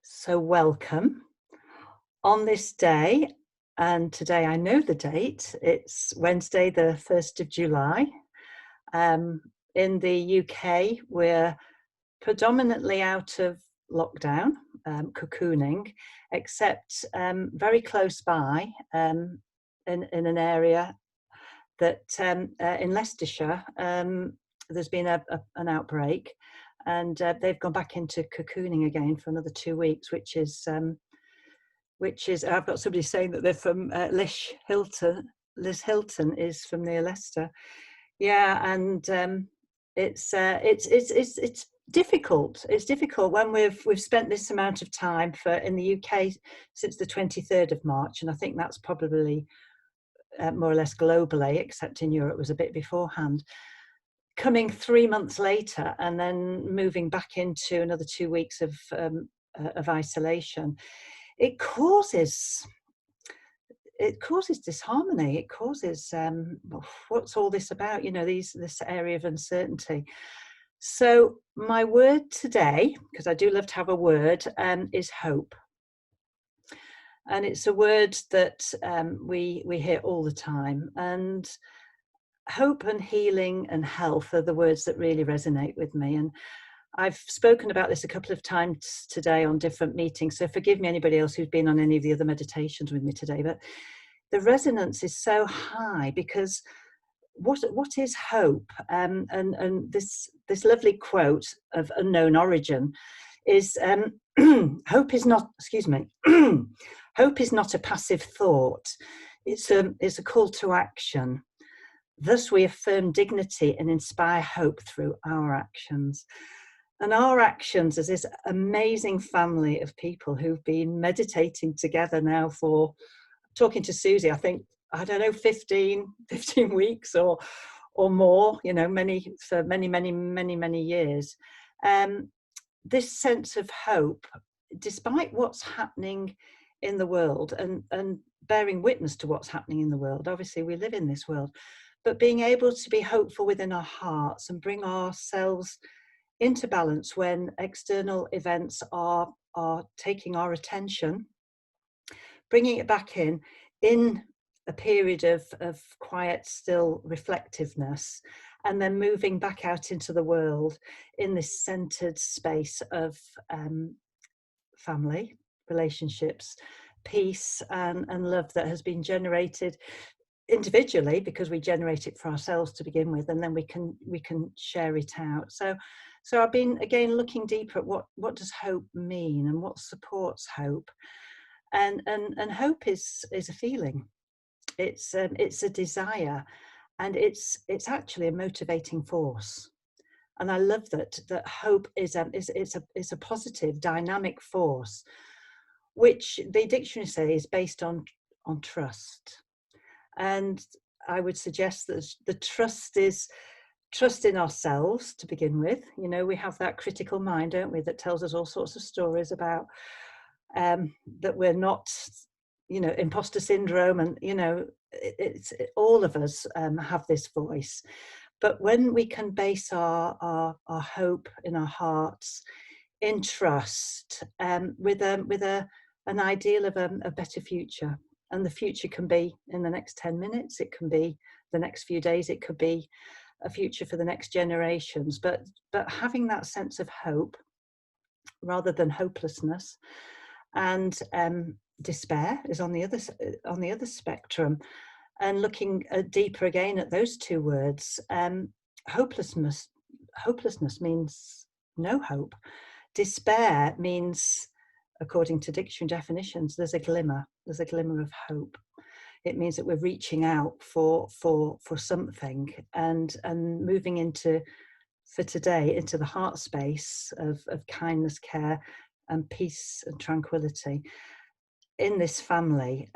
So welcome on this day, and today I know the date. It's Wednesday, the 1st of July. In the UK, we're predominantly out of lockdown, cocooning, except very close by in an area that in Leicestershire, there's been an outbreak, and they've gone back into cocooning again for another 2 weeks, which is I've got somebody saying that they're from Lish Hilton. Liz Hilton is from near Leicester. Yeah, and it's difficult. It's difficult when we've spent this amount of time in the UK since the 23rd of March, and I think that's probably more or less globally, except in Europe was a bit beforehand. Coming 3 months later, and then moving back into another 2 weeks of isolation, it causes disharmony. It causes what's all this about? This area of uncertainty. So my word today, because I do love to have a word, is hope. And it's a word that we hear all the time. And hope and healing and health are the words that really resonate with me. And I've spoken about this a couple of times today on different meetings, so forgive me anybody else who's been on any of the other meditations with me today, but the resonance is so high because what is hope? And this lovely quote of unknown origin is hope is not, excuse me, hope is not a passive thought. It's a call to action. Thus we affirm dignity and inspire hope through our actions. And our actions as this amazing family of people who've been meditating together now for, talking to Susie, I think, I don't know, 15 weeks or more, for many years. This sense of hope, despite what's happening in the world and bearing witness to what's happening in the world, obviously we live in this world, but being able to be hopeful within our hearts and bring ourselves into balance when external events are taking our attention, bringing it back in a period of quiet, still reflectiveness, and then moving back out into the world in this centered space of family, relationships, peace and love that has been generated individually, because we generate it for ourselves to begin with, and then we can share it out. So I've been again looking deeper at what does hope mean and what supports hope, and hope is a feeling. It's a desire, and it's actually a motivating force. And I love that hope is a positive, dynamic force, which the dictionary says is based on trust. And I would suggest that the trust is trust in ourselves to begin with. We have that critical mind, don't we, that tells us all sorts of stories about that we're not, imposter syndrome, and all of us have this voice. But when we can base our hope in our hearts in trust, with an ideal of a better future. And the future can be in the next 10 minutes, it can be the next few days, it could be a future for the next generations. But having that sense of hope rather than hopelessness, and despair is on the other spectrum. And looking deeper again at those two words, hopelessness means no hope. Despair means, according to dictionary definitions, there's a glimmer of hope. It means that we're reaching out for something, and moving into, for today, into the heart space of kindness, care and peace and tranquility in this family,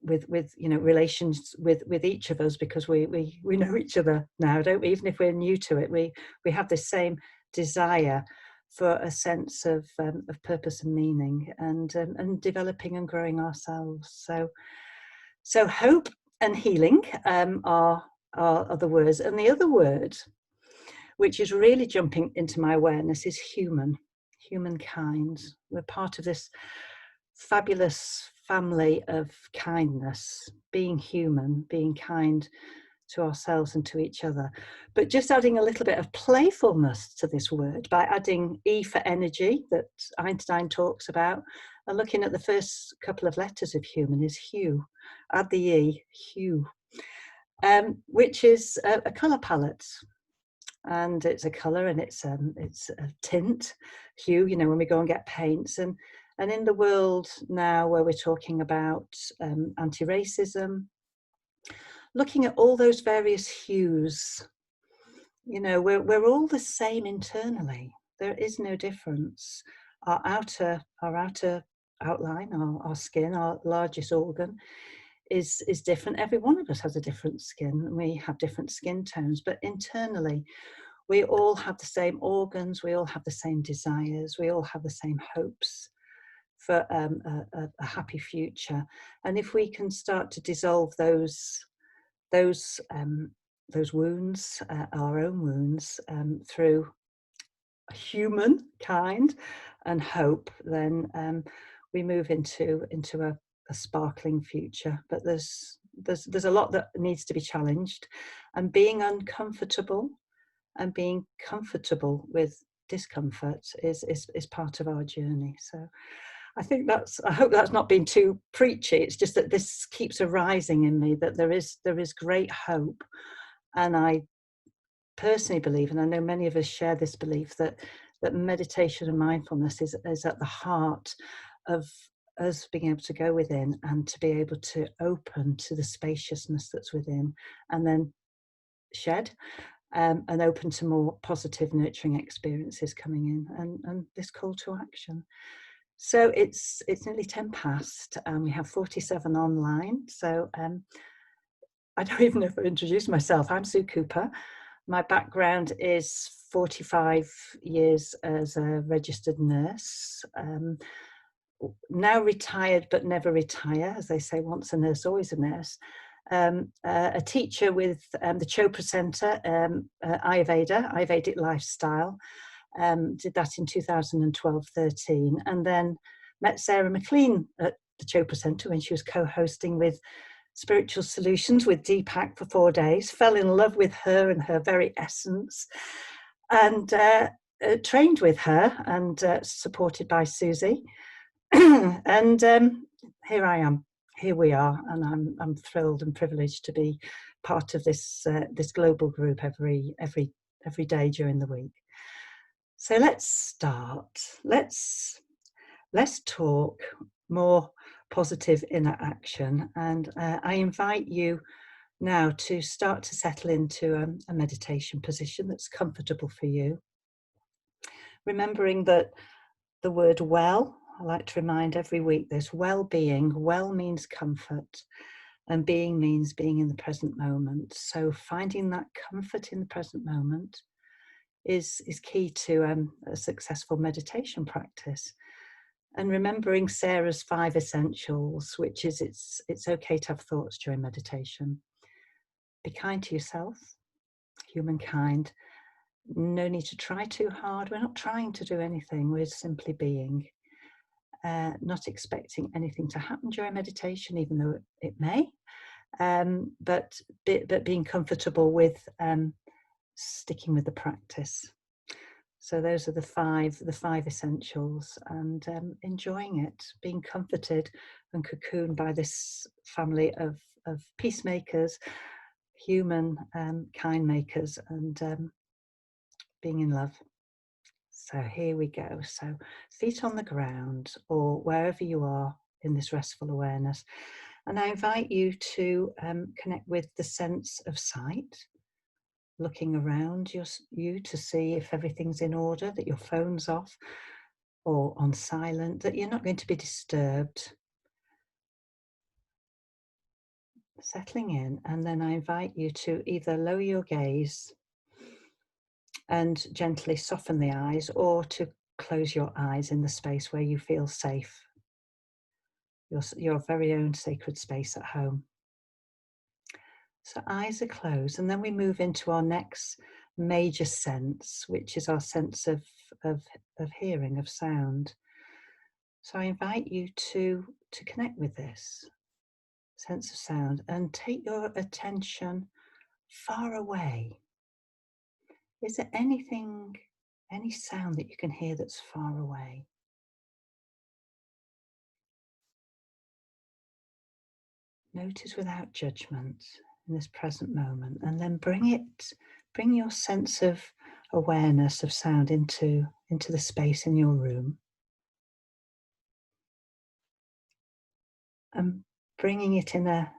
with relations with each of us, because we know each other now, don't we? Even if we're new to it, we have this same desire for a sense of purpose and meaning, and developing and growing ourselves. So hope and healing are the words. And the other word, which is really jumping into my awareness, is human. humankind. We're part of this fabulous family of kindness, being human, being kind to ourselves and to each other. But just adding a little bit of playfulness to this word by adding E for energy that Einstein talks about, and looking at the first couple of letters of human is hue. Add the E, hue, which is a colour palette. And it's a colour, and it's a tint, hue, you know, when we go and get paints. And in the world now where we're talking about anti-racism, looking at all those various hues, you know, we're all the same internally. There is no difference. Our outer outline, our skin, our largest organ, is different. Every one of us has a different skin. We have different skin tones, but internally, we all have the same organs. We all have the same desires. We all have the same hopes for a happy future. And if we can start to dissolve those wounds, our own wounds, through human kind and hope, then we move into a sparkling future. But there's a lot that needs to be challenged, and being uncomfortable and being comfortable with discomfort is part of our journey. So I hope that's not been too preachy. It's just that this keeps arising in me, that there is great hope. And I personally believe, and I know many of us share this belief, that meditation and mindfulness is at the heart of us being able to go within and to be able to open to the spaciousness that's within, and then shed and open to more positive, nurturing experiences coming in, and this call to action. So it's nearly 10 past, and we have 47 online. So I don't even know if I've introduced myself. I'm Sue Cooper. My background is 45 years as a registered nurse. Now retired, but never retire. As they say, once a nurse, always a nurse. A teacher with the Chopra Centre, Ayurvedic lifestyle. Did that in 2012-13, and then met Sarah McLean at the Chopra Centre when she was co-hosting with Spiritual Solutions with Deepak for 4 days. Fell in love with her and her very essence, and trained with her, and supported by Susie. And here I am. Here we are, and I'm thrilled and privileged to be part of this global group every day during the week. So let's start. Let's talk more positive inner action, and I invite you now to start to settle into a meditation position that's comfortable for you. Remembering that the word well, I like to remind every week, there's well-being. Well means comfort, and being means being in the present moment. So finding that comfort in the present moment is key to a successful meditation practice. And remembering Sarah's 5 essentials, which is it's okay to have thoughts during meditation. Be kind to yourself, humankind. No need to try too hard. We're not trying to do anything. We're simply being. Not expecting anything to happen during meditation, even though it may. But being comfortable with sticking with the practice. So those are the five essentials, and enjoying it, being comforted and cocooned by this family of peacemakers, human kind makers, and being in love. So here we go. So feet on the ground or wherever you are in this restful awareness. And I invite you to connect with the sense of sight, looking around you to see if everything's in order, that your phone's off or on silent, that you're not going to be disturbed. Settling in, and then I invite you to either lower your gaze and gently soften the eyes, or to close your eyes in the space where you feel safe, your very own sacred space at home. So eyes are closed, and then we move into our next major sense, which is our sense of, of hearing, of sound. So I invite you to connect with this sense of sound and take your attention far away. Is there anything, any sound that you can hear that's far away? Notice without judgment in this present moment, and then bring your sense of awareness of sound into the space in your room, and bringing it in a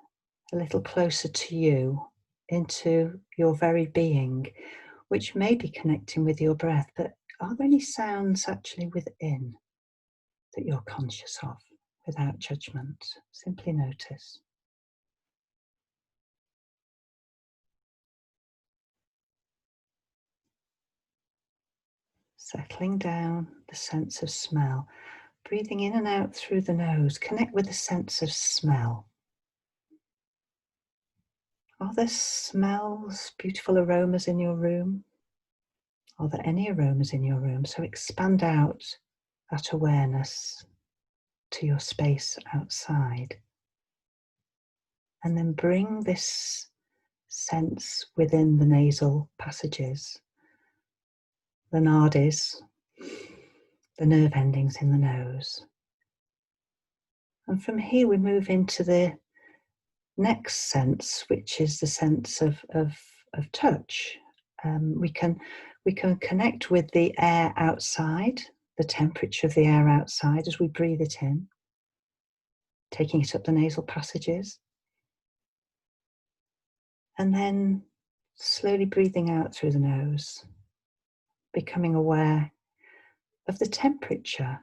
little closer to you, into your very being, which may be connecting with your breath, but are there any sounds actually within that you're conscious of without judgment? Simply notice. Settling down the sense of smell, breathing in and out through the nose. Connect with the sense of smell. Are there smells, beautiful aromas in your room? Are there any aromas in your room? So expand out that awareness to your space outside. And then bring this sense within the nasal passages, the nadis, the nerve endings in the nose. And from here we move into the next sense, which is the sense of touch. We can connect with the air outside, the temperature of the air outside as we breathe it in, taking it up the nasal passages, and then slowly breathing out through the nose, becoming aware of the temperature.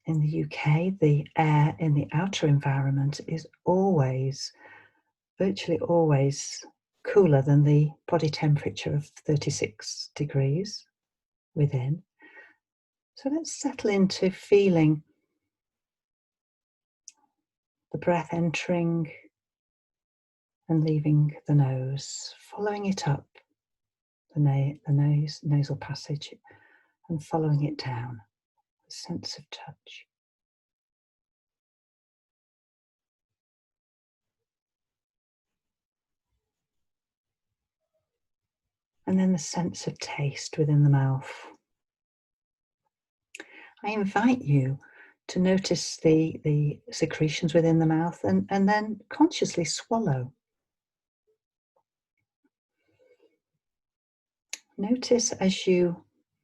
In the UK, the air in the outer environment is always, virtually always, cooler than the body temperature of 36 degrees within. So let's settle into feeling the breath entering and leaving the nose, following it up the nasal passage and following it down, a sense of touch. And then the sense of taste within the mouth. I invite you to notice the secretions within the mouth and then consciously swallow. Notice as your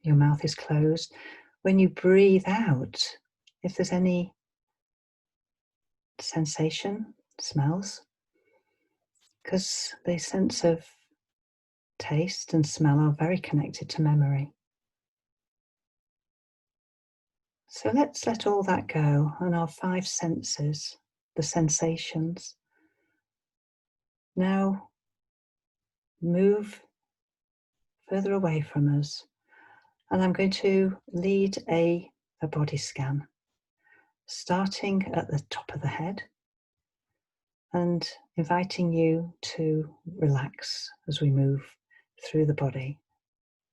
mouth is closed, when you breathe out, if there's any sensation, smells, because the sense of taste and smell are very connected to memory. So let's let all that go, and our 5 senses, the sensations, now move further away from us. And I'm going to lead a body scan, starting at the top of the head and inviting you to relax as we move through the body,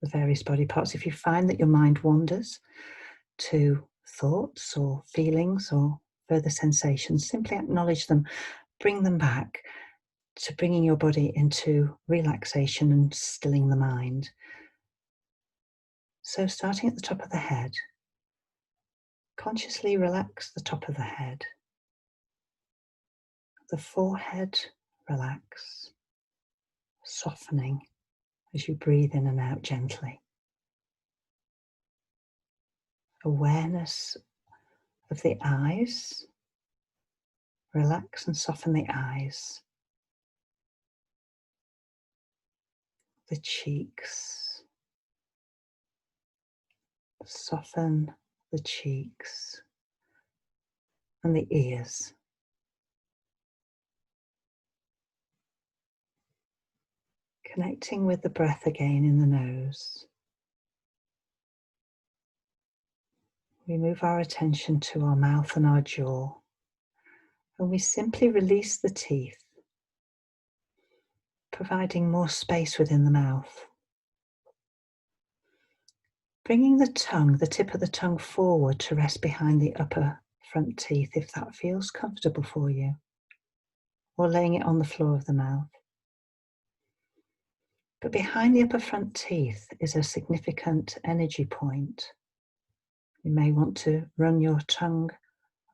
the various body parts. If you find that your mind wanders to thoughts or feelings or further sensations, simply acknowledge them, bring them back to bringing your body into relaxation and stilling the mind. So starting at the top of the head, consciously relax the top of the head. The forehead, relax, softening as you breathe in and out gently. Awareness of the eyes, relax and soften the eyes. The cheeks, soften the cheeks, and the ears. Connecting with the breath again in the nose. We move our attention to our mouth and our jaw, and we simply release the teeth. providing more space within the mouth. Bringing the tongue, the tip of the tongue forward to rest behind the upper front teeth if that feels comfortable for you, or laying it on the floor of the mouth. But behind the upper front teeth is a significant energy point. You may want to run your tongue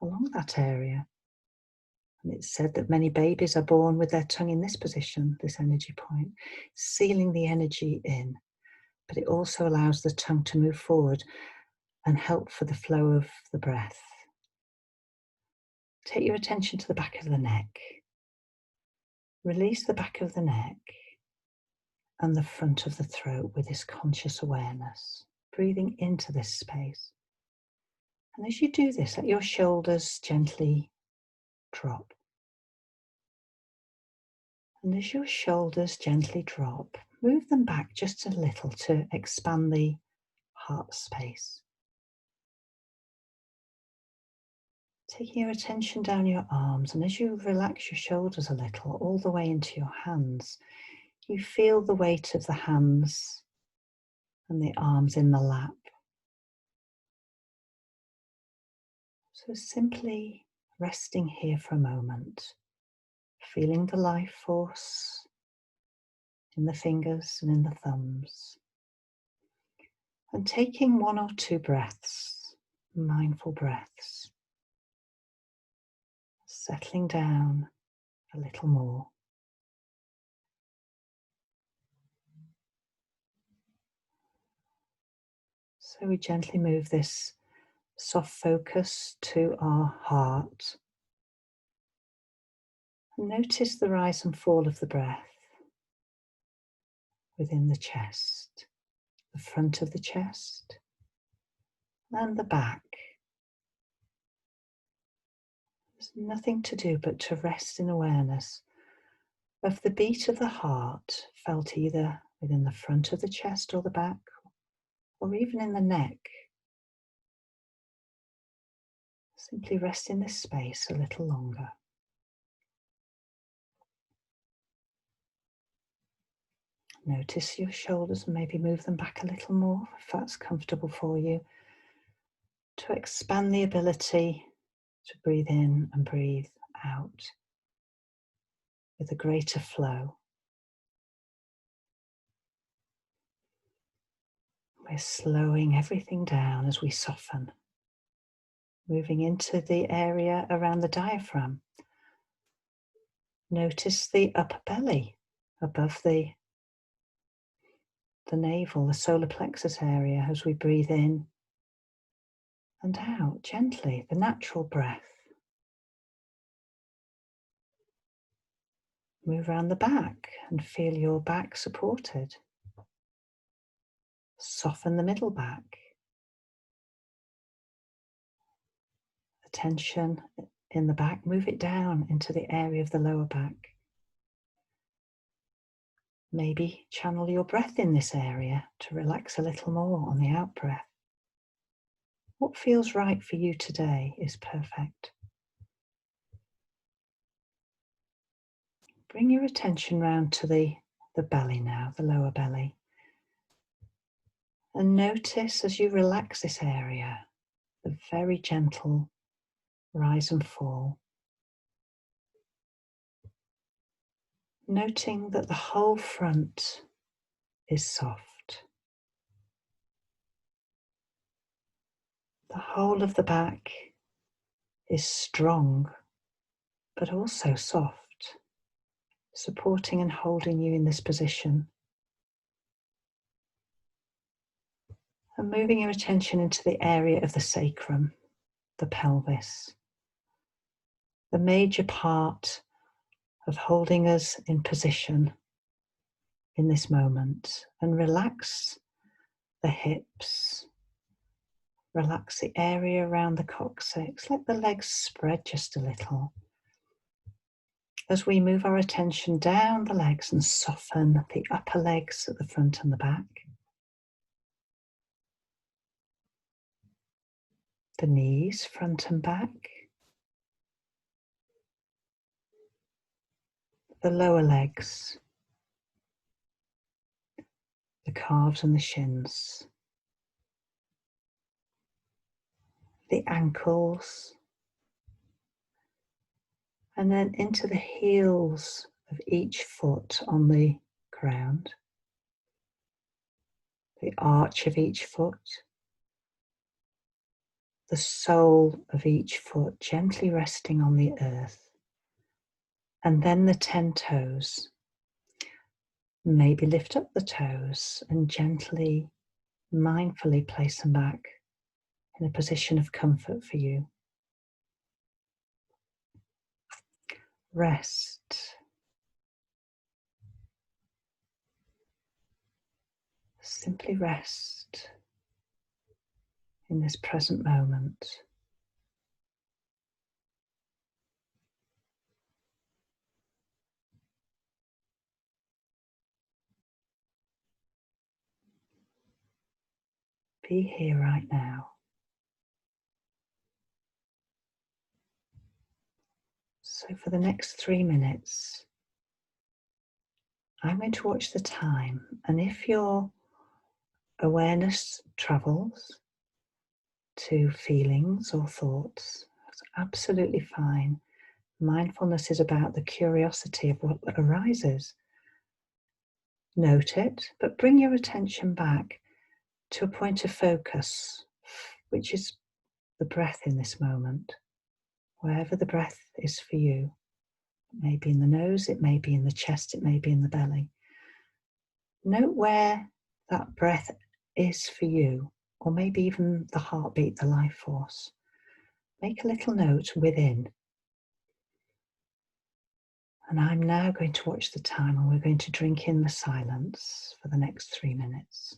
along that area. And it's said that many babies are born with their tongue in this position, this energy point, sealing the energy in. But it also allows the tongue to move forward and help for the flow of the breath. Take your attention to the back of the neck. Release the back of the neck and the front of the throat with this conscious awareness, breathing into this space. And as you do this, let your shoulders gently drop. And as your shoulders gently drop, move them back just a little to expand the heart space. Taking your attention down your arms, and as you relax your shoulders a little, all the way into your hands, you feel the weight of the hands and the arms in the lap. So simply resting here for a moment, feeling the life force in the fingers and in the thumbs, and taking 1 or 2 breaths, mindful breaths, settling down a little more. So we gently move this soft focus to our heart. And notice the rise and fall of the breath within the chest, the front of the chest, and the back. There's nothing to do but to rest in awareness of the beat of the heart, felt either within the front of the chest or the back, or even in the neck. Simply rest in this space a little longer. Notice your shoulders and maybe move them back a little more if that's comfortable for you, to expand the ability to breathe in and breathe out with a greater flow. We're slowing everything down as we soften, moving into the area around the diaphragm. Notice the upper belly above the navel, the solar plexus area, as we breathe in and out gently, the natural breath. Move around the back and feel your back supported. Soften the middle back. The tension in the back, move it down into the area of the lower back. Maybe channel your breath in this area to relax a little more on the out breath. What feels right for you today is perfect. Bring your attention round to the belly now, the lower belly. And notice as you relax this area, the very gentle rise and fall. Noting that the whole front is soft. The whole of the back is strong, but also soft, supporting and holding you in this position. And moving your attention into the area of the sacrum, the pelvis, the major part of holding us in position in this moment. And relax the hips, relax the area around the coccyx, let the legs spread just a little. As we move our attention down the legs and soften the upper legs at the front and the back. The knees, front and back. The lower legs, the calves and the shins, the ankles, and then into the heels of each foot on the ground, the arch of each foot, the sole of each foot gently resting on the earth, and then the 10 toes. Maybe lift up the toes and gently, mindfully place them back in a position of comfort for you. Rest. Simply rest in this present moment. Be here right now. So for the next 3 minutes, I'm going to watch the time, and if your awareness travels to feelings or thoughts, that's absolutely fine. Mindfulness is about the curiosity of what arises. Note it, but bring your attention back to a point of focus, which is the breath in this moment, wherever the breath is for you. It may be in the nose, it may be in the chest, it may be in the belly. Note where that breath is for you, or maybe even the heartbeat, the life force. Make a little note within. And I'm now going to watch the time, and we're going to drink in the silence for the next 3 minutes.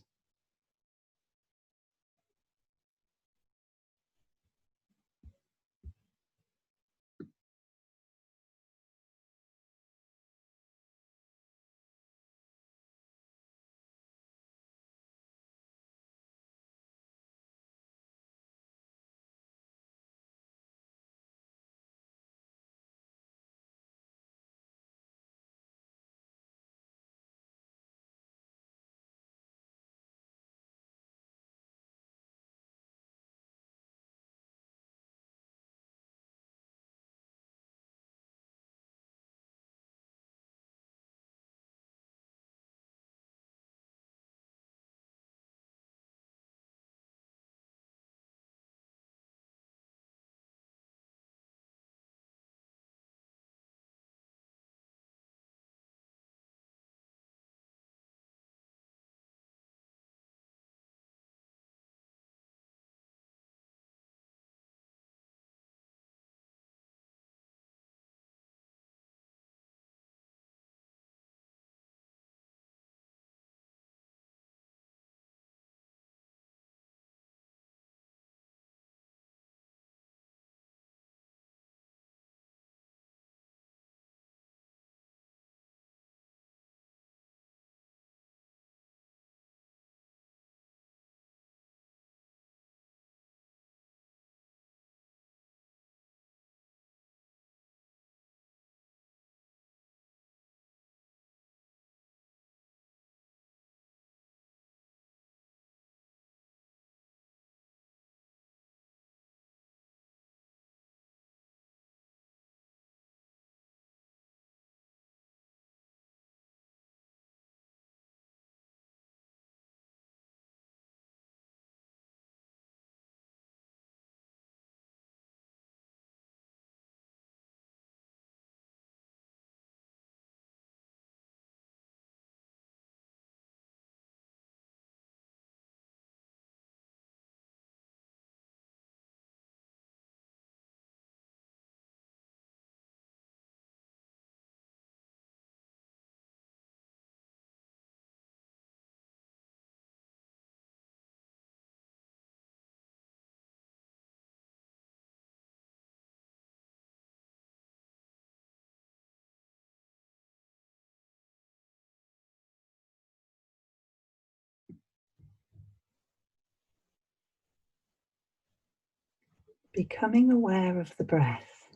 Becoming aware of the breath,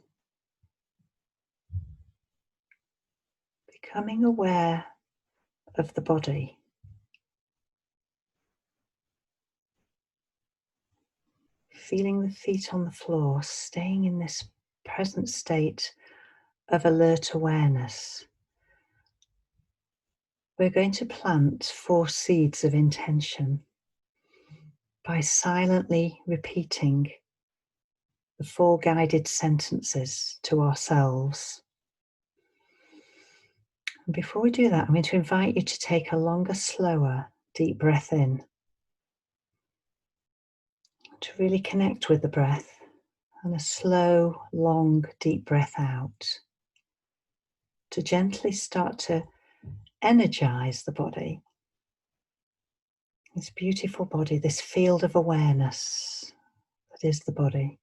becoming aware of the body, feeling the feet on the floor, staying in this present state of alert awareness. We're going to plant 4 seeds of intention by silently repeating the 4 guided sentences to ourselves. And before we do that, I'm going to invite you to take a longer, slower, deep breath in, to really connect with the breath, and a slow, long, deep breath out, to gently start to energize the body. This beautiful body, this field of awareness that is the body.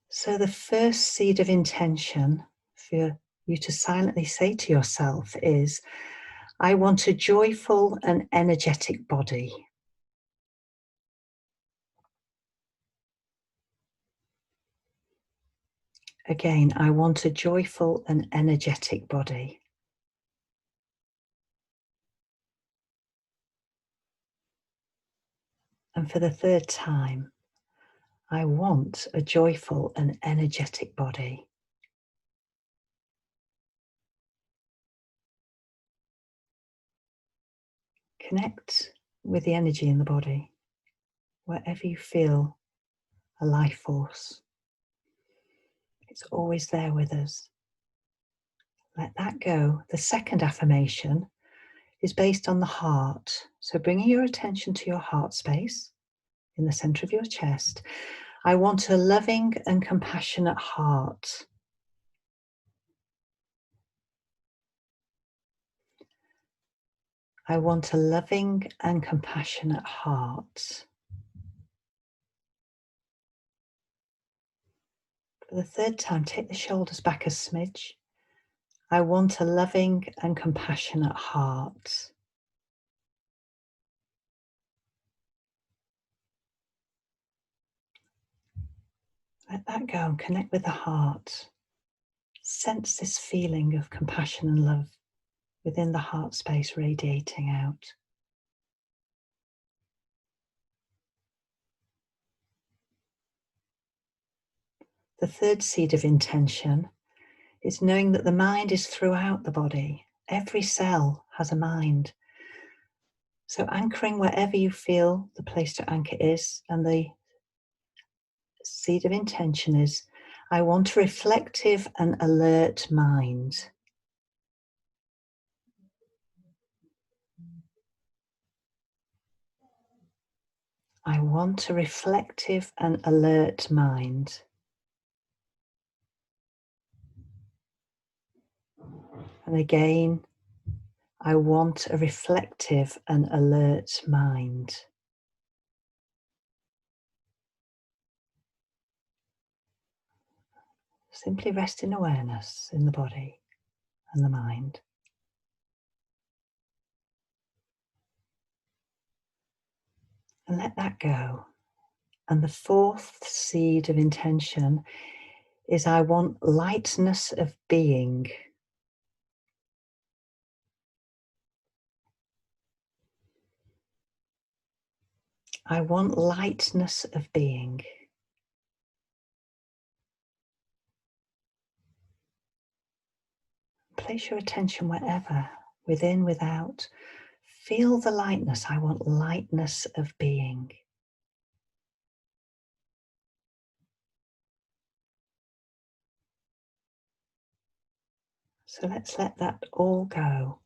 So the first seed of intention for you to silently say to yourself is, I want a joyful and energetic body. Again, I want a joyful and energetic body. And for the 3rd time, I want a joyful and energetic body. Connect with the energy in the body, wherever you feel a life force. It's always there with us. Let that go. The second affirmation is based on the heart. So bringing your attention to your heart space in the center of your chest. I want a loving and compassionate heart. I want a loving and compassionate heart. For the 3rd time, take the shoulders back a smidge. I want a loving and compassionate heart. Let that go and connect with the heart. Sense this feeling of compassion and love within the heart space radiating out. The 3rd seed of intention is knowing that the mind is throughout the body. Every cell has a mind. So anchoring wherever you feel the place to anchor is, and the seed of intention is, I want a reflective and alert mind. I want a reflective and alert mind. And again, I want a reflective and alert mind. Simply rest in awareness in the body and the mind. And let that go. And the 4th seed of intention is I want lightness of being. I want lightness of being. Place your attention wherever, within, without. Feel the lightness. I want lightness of being. So let's let that all go.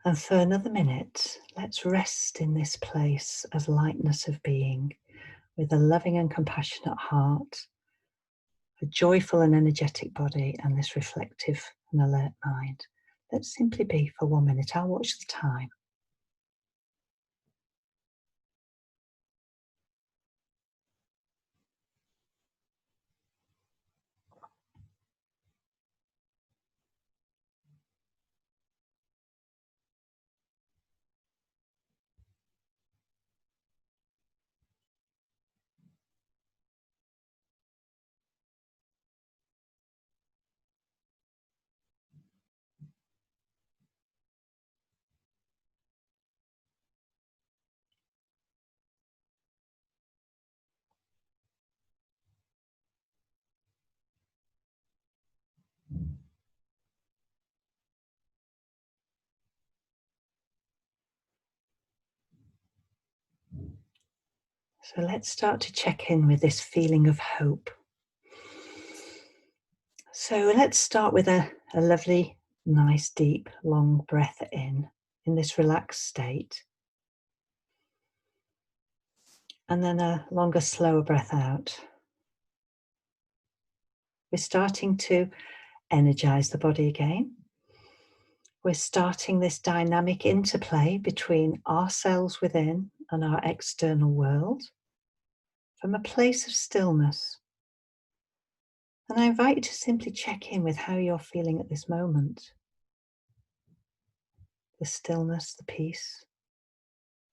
And for another minute, let's rest in this place of lightness of being, with a loving and compassionate heart, a joyful and energetic body, and this reflective and alert mind. Let's simply be for 1 minute. I'll watch the time. So let's start to check in with this feeling of hope. So let's start with a lovely, nice, deep, long breath in this relaxed state. And then a longer, slower breath out. We're starting to energize the body again. We're starting this dynamic interplay between ourselves within and our external world from a place of stillness. And I invite you to simply check in with how you're feeling at this moment. The stillness, the peace.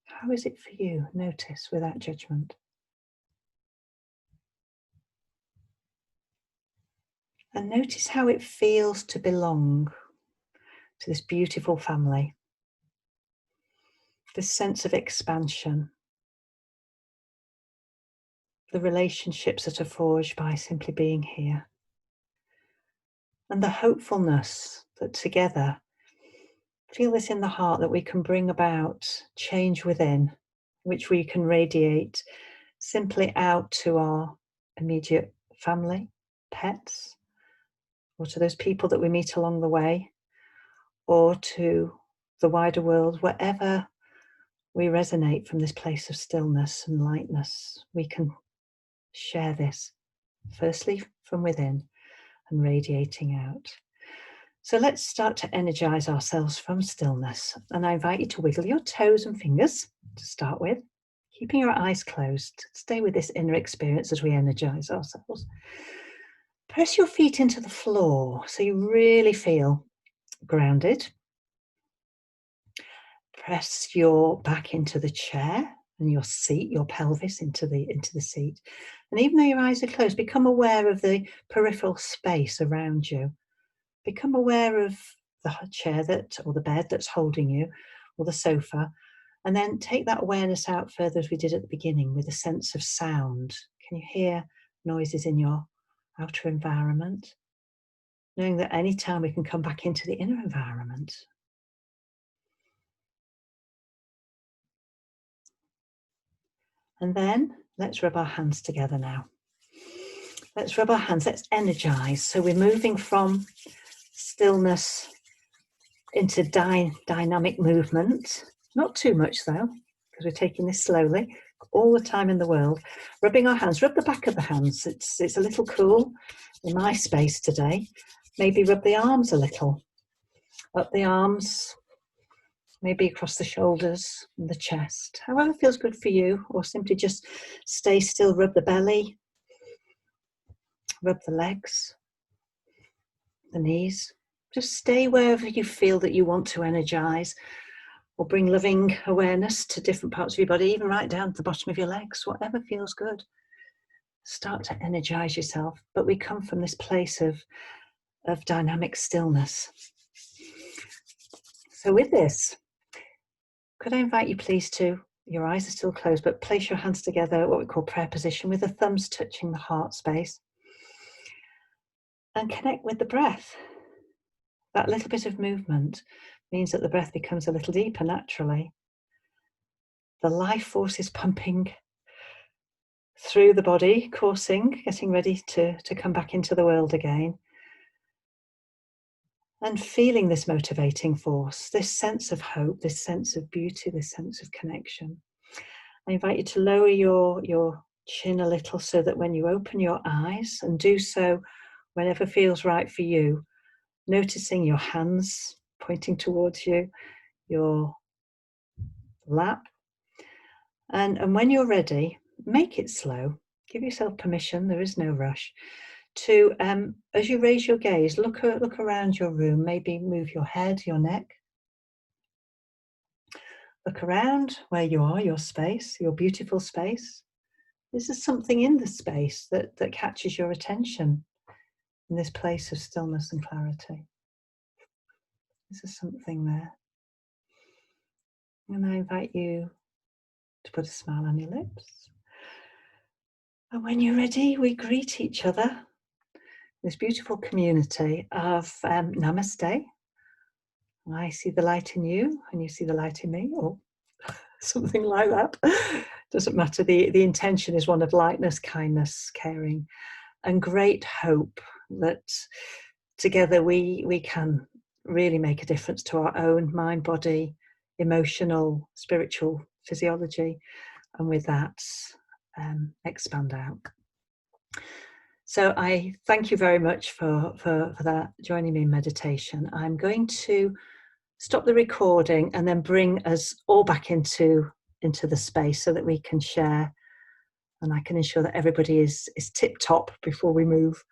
How is it for you? Notice without judgment. And notice how it feels to belong to this beautiful family. This sense of expansion. The relationships that are forged by simply being here. And the hopefulness that together, feel this in the heart, that we can bring about change within, which we can radiate simply out to our immediate family, pets, or to those people that we meet along the way, or to the wider world. Wherever we resonate from this place of stillness and lightness, we can share this, firstly from within and radiating out. So let's start to energize ourselves from stillness. And I invite you to wiggle your toes and fingers to start with, keeping your eyes closed. Stay with this inner experience as we energize ourselves. Press your feet into the floor so you really feel grounded. Press your back into the chair and your seat, your pelvis into the seat. And even though your eyes are closed, become aware of the peripheral space around you. Become aware of the chair or the bed that's holding you, or the sofa, and then take that awareness out further as we did at the beginning with a sense of sound. Can you hear noises in your outer environment? Knowing that any time we can come back into the inner environment. And then let's rub our hands together now. Let's rub our hands, let's energize. So we're moving from stillness into dynamic movement. Not too much though, because we're taking this slowly, all the time in the world. Rubbing our hands, rub the back of the hands. It's a little cool in my space today. Maybe rub the arms a little. Up the arms, maybe across the shoulders and the chest. However feels good for you, or simply just stay still, rub the belly, rub the legs, the knees. Just stay wherever you feel that you want to energize, or bring loving awareness to different parts of your body, even right down to the bottom of your legs, whatever feels good. Start to energize yourself. But we come from this place of dynamic stillness. So with this, could I invite you please to, your eyes are still closed, but place your hands together, what we call prayer position, with the thumbs touching the heart space. And connect with the breath. That little bit of movement means that the breath becomes a little deeper naturally. The life force is pumping through the body, coursing, getting ready to come back into the world again. And feeling this motivating force, this sense of hope, this sense of beauty, this sense of connection. I invite you to lower your chin a little so that when you open your eyes, and do so whenever feels right for you, noticing your hands pointing towards you, your lap. And when you're ready, make it slow. Give yourself permission, there is no rush, to, as you raise your gaze, look around your room, maybe move your head, your neck. Look around where you are, your space, your beautiful space. Is there something in the space that catches your attention in this place of stillness and clarity? Is there something there? And I invite you to put a smile on your lips. And when you're ready, we greet each other, this beautiful community of namaste. I see the light in you and you see the light in me, or something like that. Doesn't matter. The intention is one of lightness, kindness, caring, and great hope that together we can really make a difference to our own mind, body, emotional, spiritual physiology, and with that, expand out. So I thank you very much for that, joining me in meditation. I'm going to stop the recording and then bring us all back into the space so that we can share, and I can ensure that everybody is tip top before we move